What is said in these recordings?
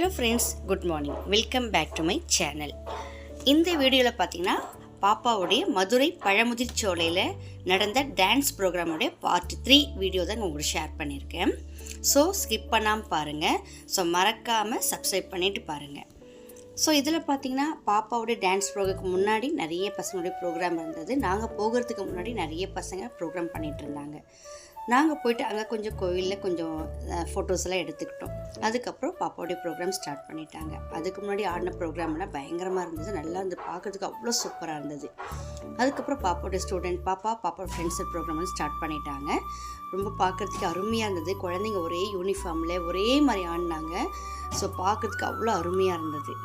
Hello friends, good morning. Welcome back to my channel. இந்த வீடியோவில் பார்த்தீங்கன்னா பாப்பாவுடைய மதுரை பழமுதிர் சோலையில் நடந்த டான்ஸ் ப்ரோக்ராமுடைய பார்ட் 3 வீடியோ தான் உங்களுக்கு ஷேர் பண்ணியிருக்கேன். ஸோ ஸ்கிப் பண்ணாமல் பாருங்கள். ஸோ மறக்காமல் சப்ஸ்கிரைப் பண்ணிவிட்டு பாருங்கள். ஸோ இதில் பார்த்தீங்கன்னா பாப்பாவுடைய டான்ஸ் ப்ரோக்ராமுக்கு முன்னாடி நிறைய பசங்களுடைய ப்ரோக்ராம் இருந்தது. நாங்கள் போகிறதுக்கு முன்னாடி நிறைய பசங்க ப்ரோக்ராம் பண்ணிகிட்டு இருந்தாங்க. நாங்கள் போயிட்டு அங்கே கொஞ்சம் கோவிலில் கொஞ்சம் ஃபோட்டோஸ் எல்லாம் எடுத்துக்கிட்டோம். அதுக்கப்புறம் பாப்பாவுடைய ப்ரோக்ராம் ஸ்டார்ட் பண்ணிட்டாங்க. அதுக்கு முன்னாடி ஆடின ப்ரோக்ராம்லாம் பயங்கரமாக இருந்தது. நல்லா இருந்து பார்க்கறதுக்கு அவ்வளோ சூப்பராக இருந்தது. அதுக்கப்புறம் பாப்பாவுடைய ஸ்டூடெண்ட் பாப்பாவோட ஃப்ரெண்ட்ஸ் ப்ரோக்ராம் வந்து ஸ்டார்ட் பண்ணிட்டாங்க. ரொம்ப பார்க்குறதுக்கு அருமையாக இருந்தது. குழந்தைங்க ஒரே யூனிஃபார்மில் ஒரே மாதிரி ஆடினாங்க. ஸோ பார்க்குறதுக்கு அவ்வளோ அருமையாக இருந்தது.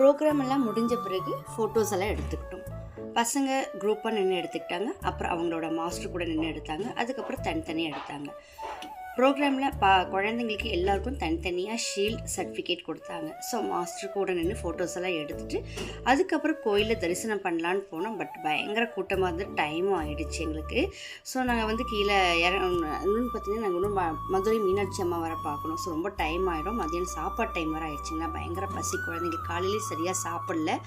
ப்ரோக்ராம் எல்லாம் முடிஞ்ச பிறகு ஃபோட்டோஸ் எல்லாம் எடுத்துக்கிட்டோம். பசங்க குரூப்பாக நின்று எடுத்துக்கிட்டாங்க. அப்புறம் அவங்களோட மாஸ்டர் கூட நின்று எடுத்தாங்க. அதுக்கப்புறம் தனித்தனியாக எடுத்தாங்க. ப்ரோக்ராமில் குழந்தைங்களுக்கு எல்லாருக்கும் தனித்தனியாக ஷீல்ட் சர்டிஃபிகேட் கொடுத்தாங்க. ஸோ மாஸ்டர் கூட நின்று ஃபோட்டோஸ் எல்லாம் எடுத்துகிட்டு அதுக்கப்புறம் கோயிலில் தரிசனம் பண்ணலான்னு போனோம். பட் பயங்கர கூட்டமாக இருந்து டைமும் ஆகிடுச்சு எங்களுக்கு. ஸோ நாங்கள் வந்து கீழே இன்னொன்று பார்த்தீங்கன்னா நாங்கள் இன்னும் மதுரை மீனாட்சி அம்மா வர பார்க்கணும். ஸோ ரொம்ப டைம் ஆகிடும். மதியானம் சாப்பாடு டைம் வர ஆயிடுச்சுங்கன்னா பயங்கர பசி. குழந்தைங்க காலையிலே சரியாக சாப்பிடல.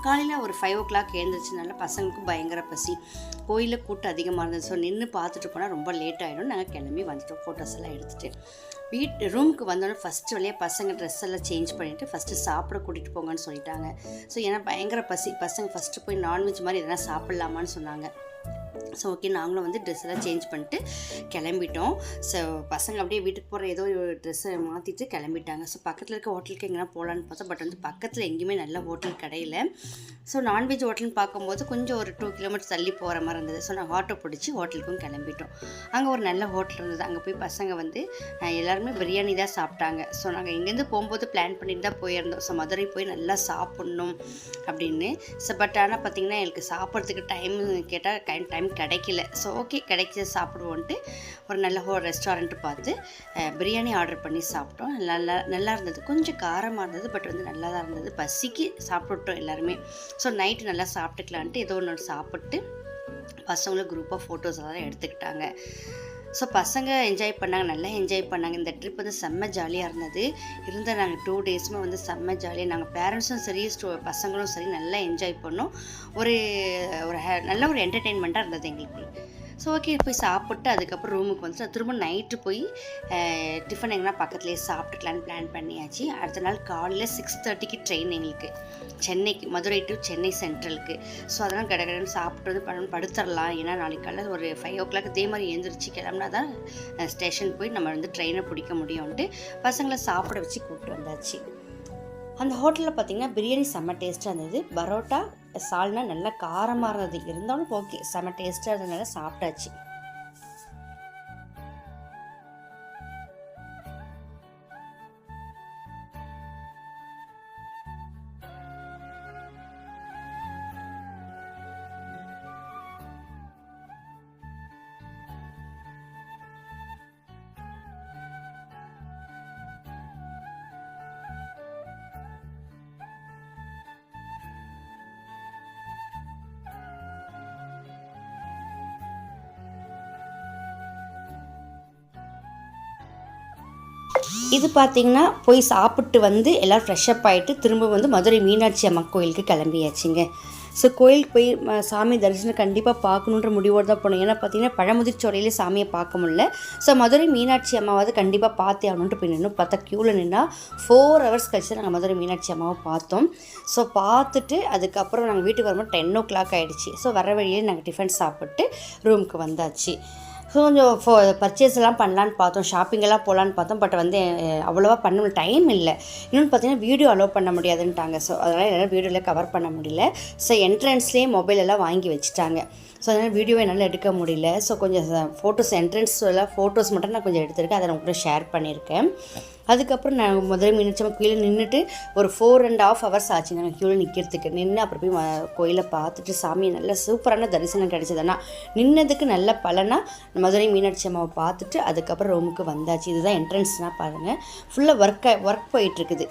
காலையில் ஒரு 5 o'clock எழுந்திரிச்சனால பசங்களுக்கும் பயங்கர பசி. கோயிலில் கூட்டம் அதிகமாக இருந்தது. ஸோ நின்று பார்த்துட்டு போனால் ரொம்ப லேட் ஆகிடும். நாங்கள் கிளம்பி வந்துட்டோம். ஃபோட்டோஸ் எல்லாம் எடுத்துகிட்டு ரூமுக்கு வந்தோடனே ஃபஸ்ட்டு வழியாக பசங்க ட்ரெஸ் எல்லாம் சேஞ்ச் பண்ணிவிட்டு ஃபஸ்ட்டு சாப்பிட கூட்டிகிட்டு போங்கன்னு சொல்லிட்டாங்க. ஸோ ஏன்னா பயங்கர பசி. பசங்க ஃபஸ்ட்டு போய் நான்வெஜ் மாதிரி எதனா சாப்பிட்லாமான்னு சொன்னாங்க. ஸோ ஓகே, நாங்களும் வந்து ட்ரெஸ் எல்லாம் சேஞ்ச் பண்ணிட்டு கிளம்பிட்டோம். ஸோ பசங்க அப்படியே வீட்டுக்கு போகிற ஏதோ ஒரு ட்ரெஸ்ஸை மாற்றிட்டு கிளம்பிட்டாங்க. ஸோ பக்கத்தில் இருக்க ஹோட்டலுக்கு எங்கன்னா போகலான்னு பார்த்தோம். பட் வந்து பக்கத்தில் எங்கேயுமே நல்ல ஹோட்டல் கிடையில. ஸோ நான்வெஜ் ஹோட்டல்னு பார்க்கும்போது கொஞ்சம் ஒரு 2 kilometers தள்ளி போகிற மாதிரி இருந்தது. ஸோ நாங்கள் ஆட்டோ பிடிச்சி ஹோட்டலுக்கும் கிளம்பிட்டோம். அங்கே ஒரு நல்ல ஹோட்டல் இருந்தது. அங்கே போய் பசங்க வந்து எல்லாருமே பிரியாணி தான் சாப்பிட்டாங்க. ஸோ நாங்கள் இங்கேருந்து போகும்போது பிளான் பண்ணிட்டு தான் போயிருந்தோம். ஸோ மதுரை போய் நல்லா சாப்பிட்ணும் அப்படின்னு. ஸோ பட் ஆனால் பார்த்திங்கன்னா எனக்கு சாப்பிட்றதுக்கு டைம் கேட்டால் டைம் கிடைக்கல. ஸோ ஓகே, கிடைச்சி சாப்பிடுவோன்ட்டு ஒரு நல்ல ரெஸ்டாரண்ட்டு பார்த்து பிரியாணி ஆர்டர் பண்ணி சாப்பிட்டோம். நல்லா இருந்தது. கொஞ்சம் காரமாக இருந்தது. பட் வந்து நல்லா தான் இருந்தது. பசிக்கு சாப்பிட்டுட்டோம் எல்லாருமே. ஸோ நைட்டு நல்லா சாப்பிட்டுக்கலான்ட்டு ஏதோ ஒன்று சாப்பிட்டு பசங்களும் குரூப்பாக ஃபோட்டோஸ் எல்லாம் எடுத்துக்கிட்டாங்க. ஸோ பசங்க என்ஜாய் பண்ணாங்க, நல்லா என்ஜாய் பண்ணாங்க. இந்த ட்ரிப் வந்து செம்ம ஜாலியாக இருந்தது. நாங்கள் 2 days வந்து செம்ம ஜாலியாக நாங்கள் பேரண்ட்ஸும் சரி பசங்களும் சரி நல்லா என்ஜாய் பண்ணோம். ஒரு நல்ல ஒரு என்டர்டெயின்மெண்ட்டாக இருந்தது எங்களுக்கு. ஸோ ஓகே, போய் சாப்பிட்டு அதுக்கப்புறம் ரூமுக்கு வந்துட்டு திரும்ப நைட்டு போய் டிஃபன் எங்கன்னா பக்கத்துலேயே சாப்பிட்டுக்கலான்னு பிளான் பண்ணியாச்சு. அடுத்த நாள் காலையில் 6:30க்கு ட்ரெயின் எங்களுக்கு சென்னைக்கு, மதுரை டு சென்னை சென்ட்ரலுக்கு. ஸோ அதெல்லாம் கடகடன்னு சாப்பிட்டு வந்து படுத்துடலாம். ஏன்னா நாளைக்கு காலையில் ஒரு 5 o'clock இதே மாதிரி எழுந்திரிச்சு கிளம்புனா தான் ஸ்டேஷன் போய் நம்ம வந்து ட்ரெயினை பிடிக்க முடியும்ன்ட்டு பசங்களை சாப்பிட வச்சு கூப்பிட்டு வந்தாச்சு. அந்த ஹோட்டலில் பார்த்திங்கன்னா பிரியாணி செம்ம டேஸ்ட்டாக இருந்தது. பரோட்டா சால்னா நல்லா காரமாக இருந்தது. இருந்தாலும் ஓகே, செம்ம டேஸ்ட்டாக இருந்ததுனால சாப்பிட்டாச்சு. இது பார்த்திங்கன்னா போய் சாப்பிட்டு வந்து எல்லோரும் ஃப்ரெஷ்அப் ஆகிட்டு திரும்ப வந்து மதுரை மீனாட்சி அம்மா கோயிலுக்கு கிளம்பியாச்சுங்க. ஸோ கோயிலுக்கு போய் சாமி தரிசனம் கண்டிப்பாக பார்க்கணுன்ற முடிவோடு தான் போனோம். ஏன்னா பார்த்திங்கன்னா பழமுதிர்ச்சோலையிலே சாமியை பார்க்க முடியல. ஸோ மதுரை மீனாட்சி அம்மாவது கண்டிப்பாக பார்த்தே ஆகணுன்ட்டு போய் நின்று பார்த்தா க்யூவில் நின்னா 4 hours கழிச்சு நாங்கள் மதுரை மீனாட்சி அம்மாவை பார்த்தோம். ஸோ பார்த்துட்டு அதுக்கப்புறம் நாங்கள் வீட்டுக்கு வரும்போது 10 o'clock ஆகிடுச்சு. ஸோ வர வழியே நாங்கள் டிஃபன் சாப்பிட்டு ரூமுக்கு வந்தாச்சு. ஸோ கொஞ்சம் பர்ச்சேஸ் எல்லாம் பண்ணலான்னு பார்த்தோம், ஷாப்பிங்கெல்லாம் போகலான்னு பார்த்தோம். பட் வந்து அவ்வளோவா பண்ண டைம் இல்லை. இன்னொன்று பார்த்தீங்கன்னா வீடியோ அலோவ் பண்ண முடியாதுன்ட்டாங்க. ஸோ அதனால் என்னால் வீடியோவில் கவர் பண்ண முடியல. ஸோ என்ட்ரன்ஸ்லேயே மொபைல் எல்லாம் வாங்கி வச்சுட்டாங்க. ஸோ அதனால் வீடியோவை என்னால் எடுக்க முடியல. ஸோ கொஞ்சம் ஃபோட்டோஸ் என்ட்ரன்ஸ் எல்லாம் ஃபோட்டோஸ் மட்டும் நான் கொஞ்சம் எடுத்திருக்கேன், அதை நான் கூட ஷேர் பண்ணியிருக்கேன். அதுக்கப்புறம் நாங்கள் மதுரை மீனாட்சி அம்மா கோயிலில் நின்றுட்டு ஒரு 4.5 hours ஆச்சு நாங்கள் க்யூவில் நிற்கிறதுக்கு. நின்று அப்புறம் போய் கோயிலை பார்த்துட்டு சாமியை நல்ல சூப்பரான தரிசனம் கிடச்சதுன்னா நின்னதுக்கு நல்ல பலனாக மதுரை மீனாட்சி அம்மாவை பார்த்துட்டு அதுக்கப்புறம் ரூமுக்கு வந்தாச்சு. இதுதான் என்ட்ரன்ஸ்னால் பாருங்கள், ஃபுல்லாக ஒர்க் போயிட்டுருக்குது.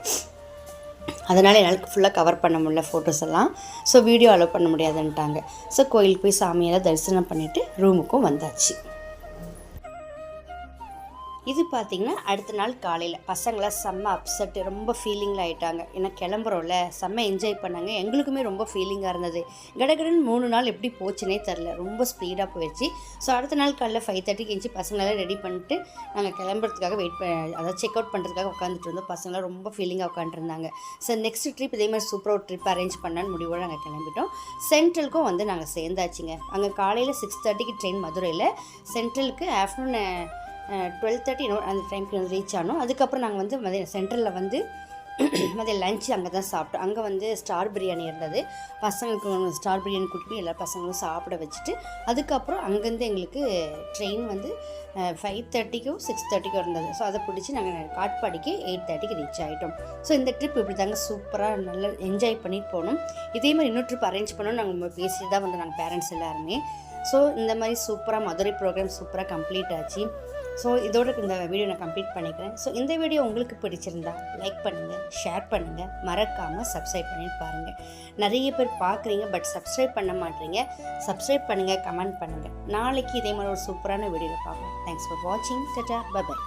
அதனால் என்னால் ஃபுல்லாக கவர் பண்ண முடியல ஃபோட்டோஸ் எல்லாம். ஸோ வீடியோ அலோவ் பண்ண முடியாதுன்ட்டாங்க. ஸோ கோயிலுக்கு போய் சாமியெல்லாம் தரிசனம் பண்ணிவிட்டு ரூமுக்கும் வந்தாச்சு. இது பார்த்திங்கன்னா அடுத்த நாள் காலையில் பசங்களாம் செம்ம அப்செட்டு, ரொம்ப ஃபீலிங்கில் ஆகிட்டாங்க. ஏன்னா கிளம்புறோம்ல, செம்ம என்ஜாய் பண்ணாங்க. எங்களுக்குமே ரொம்ப ஃபீலிங்காக இருந்தது. கடகடன்னு 3 நாள் எப்படி போச்சுனே தெரில, ரொம்ப ஸ்பீடாக போயிடுச்சு. ஸோ அடுத்த நாள் காலையில் 5:30க்கு எஞ்சி பசங்களெல்லாம் ரெடி பண்ணிட்டு நாங்கள் கிளம்புறதுக்காக அதாவது செக் அவுட் பண்ணுறதுக்காக உட்காந்துட்டு இருந்தோம். பசங்களாம் ரொம்ப ஃபீலிங்காக உட்காந்துருந்தாங்க. ஸோ நெக்ஸ்ட் ட்ரிப் இதே மாதிரி சூப்பராக ஒரு ட்ரிப் அரேஞ்ச் பண்ணான்னு முடிவோடு நாங்கள் கிளம்பிட்டோம். சென்ட்ரலுக்கும் வந்து நாங்கள் சேர்ந்தாச்சுங்க. அங்கே காலையில் 6:30க்கு ட்ரெயின் மதுரையில், சென்ட்ரலுக்கு ஆஃப்டர்நூன் 12:30 அந்த டைமுக்கு வந்து ரீச் ஆனோம். அதுக்கப்புறம் நாங்கள் வந்து சென்ட்ரலில் வந்து மதியம் லஞ்சு அங்கே தான் சாப்பிட்டோம். அங்கே வந்து ஸ்டார் பிரியாணி இருந்தது. பசங்களுக்கு ஸ்டார் பிரியாணி கூட்டிட்டு எல்லா பசங்களும் சாப்பிட வச்சுட்டு அதுக்கப்புறம் அங்கேருந்து எங்களுக்கு ட்ரெயின் வந்து 5:30க்கோ 6:30க்கோ இருந்தது. ஸோ அதை பிடிச்சி நாங்கள் காட்பாடிக்கு 8:30க்கு ரீச் ஆகிட்டோம். ஸோ இந்த ட்ரிப் இப்படி தாங்க சூப்பராக நல்லா என்ஜாய் பண்ணிட்டு போனோம். இதே மாதிரி இன்னொரு ட்ரிப் அரேஞ்ச் பண்ணோம் நாங்கள் பேசிட்டு தான் வந்து நாங்கள் பேரண்ட்ஸ் எல்லாருமே. ஸோ இந்த மாதிரி சூப்பராக மதுரை ப்ரோக்ராம் சூப்பராக கம்ப்ளீட் ஆச்சு. ஸோ இதோட இந்த வீடியோ நான் கம்ப்ளீட் பண்ணிக்கிறேன். ஸோ இந்த வீடியோ உங்களுக்கு பிடிச்சிருந்தா லைக் பண்ணுங்கள், ஷேர் பண்ணுங்கள், மறக்காமல் சப்ஸ்கிரைப் பண்ணிட்டு பாருங்கள். நிறைய பேர் பார்க்குறீங்க பட் சப்ஸ்கிரைப் பண்ண மாட்டீங்க. சப்ஸ்கிரைப் பண்ணுங்கள், கமெண்ட் பண்ணுங்கள். நாளைக்கு இதே மாதிரி ஒரு சூப்பரான வீடியோவில் பார்க்கலாம். தேங்க்ஸ் ஃபார் வாட்சிங். டாடா, பை பை.